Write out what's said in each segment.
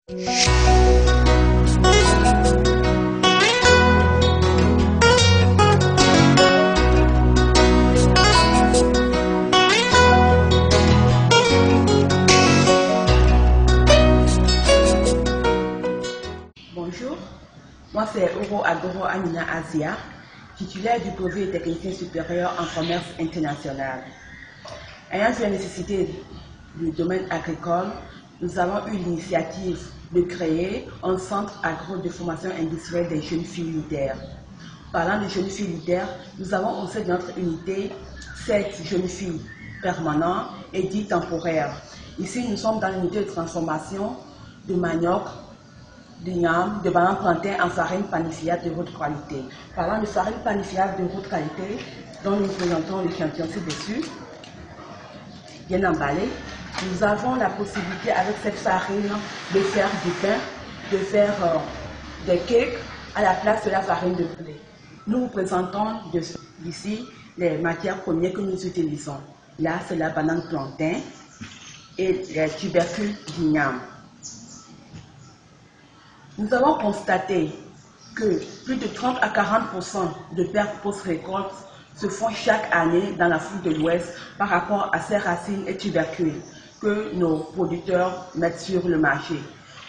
Bonjour, moi c'est Oro Adoro Amina Asia, titulaire du brevet technicien supérieur en commerce international. Ayant vu la nécessité du domaine agricole, nous avons eu l'initiative de créer un centre agro de formation industrielle des jeunes filles leaders. Parlant de jeunes filles leaders, nous avons au sein de notre unité 7 jeunes filles permanentes et 10 temporaires. Ici, nous sommes dans l'unité de transformation de manioc, d'igname, de bananes plantains en farine panifiable de haute qualité. Parlant de farine panifiable de haute qualité, dont nous présentons l'échantillon ci-dessus, bien emballé, nous avons la possibilité avec cette farine de faire du pain, de faire des cakes à la place de la farine de blé. Nous vous présentons d'ici les matières premières que nous utilisons. Là, c'est la banane plantain et les tubercules d'igname. Nous avons constaté que plus de 30 à 40% de pertes post-récolte se font chaque année dans l'Afrique de l'Ouest par rapport à ces racines et tubercules que nos producteurs mettent sur le marché.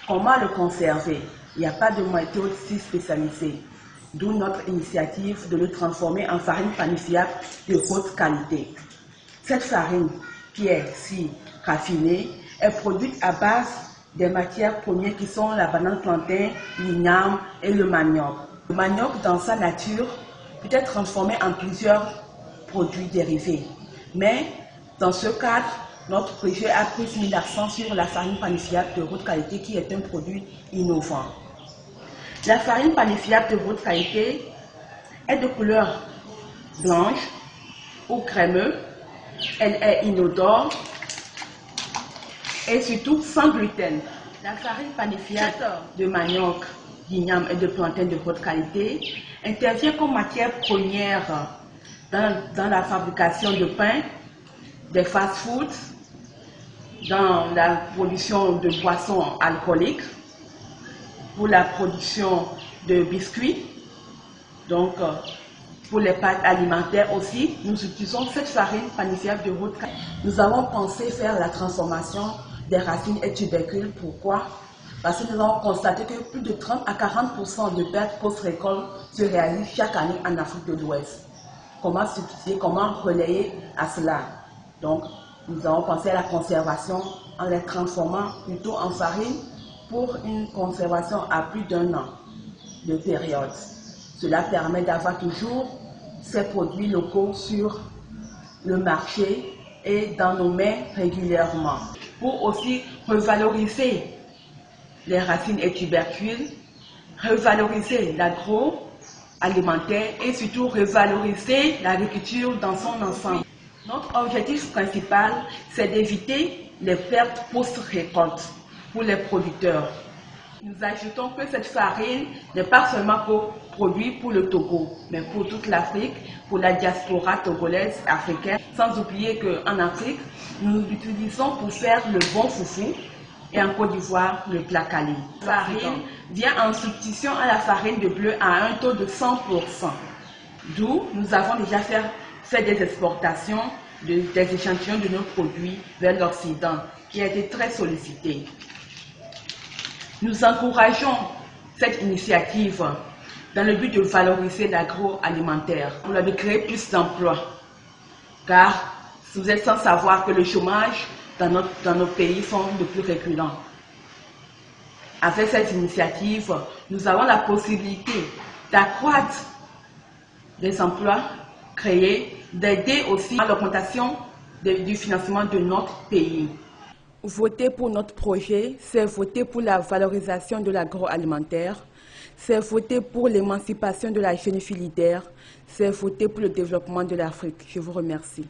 Comment le conserver? Il n'y a pas de méthode si spécialisée, d'où notre initiative de le transformer en farine panifiable de haute qualité. Cette farine, qui est si raffinée, est produite à base des matières premières qui sont la banane plantain, l'igname et le manioc. Le manioc, dans sa nature, peut être transformé en plusieurs produits dérivés. Mais dans ce cadre, notre projet a mis l'accent sur la farine panifiable de haute qualité qui est un produit innovant. La farine panifiable de haute qualité est de couleur blanche ou crémeux. Elle est inodore et surtout sans gluten. La farine panifiable de manioc, d'igname et de plantain de haute qualité intervient comme matière première dans la fabrication de pain, des fast-foods, dans la production de boissons alcooliques, pour la production de biscuits, donc pour les pâtes alimentaires aussi, nous utilisons cette farine panifiable de haute qualité. Nous avons pensé faire la transformation des racines et tubercules. Pourquoi? Parce que nous avons constaté que plus de 30 à 40% de pertes post-récolte se réalisent chaque année en Afrique de l'Ouest. Comment substituer, comment relayer à cela? Donc, nous avons pensé à la conservation en les transformant plutôt en farine pour une conservation à plus d'1 an de période. Cela permet d'avoir toujours ces produits locaux sur le marché et dans nos mains régulièrement. Pour aussi revaloriser les racines et tubercules, revaloriser l'agroalimentaire et surtout revaloriser l'agriculture dans son ensemble. Notre objectif principal, c'est d'éviter les pertes post-récolte pour les producteurs. Nous ajoutons que cette farine n'est pas seulement produite pour le Togo, mais pour toute l'Afrique, pour la diaspora togolaise africaine. Sans oublier qu'en Afrique, nous l'utilisons pour faire le bon foufou et en Côte d'Ivoire, le placali. La farine vient en substitution à la farine de bleu à un taux de 100%. D'où nous avons déjà fait des exportations des échantillons de nos produits vers l'Occident, qui a été très sollicité. Nous encourageons cette initiative dans le but de valoriser l'agroalimentaire, pour de créer plus d'emplois. Car vous êtes sans savoir que le chômage dans nos pays sont de plus récurrents. Avec cette initiative, nous avons la possibilité d'accroître les emplois créés, d'aider aussi à l'augmentation du financement de notre pays. Voter pour notre projet, c'est voter pour la valorisation de l'agroalimentaire, c'est voter pour l'émancipation de la jeune fille leader, c'est voter pour le développement de l'Afrique. Je vous remercie.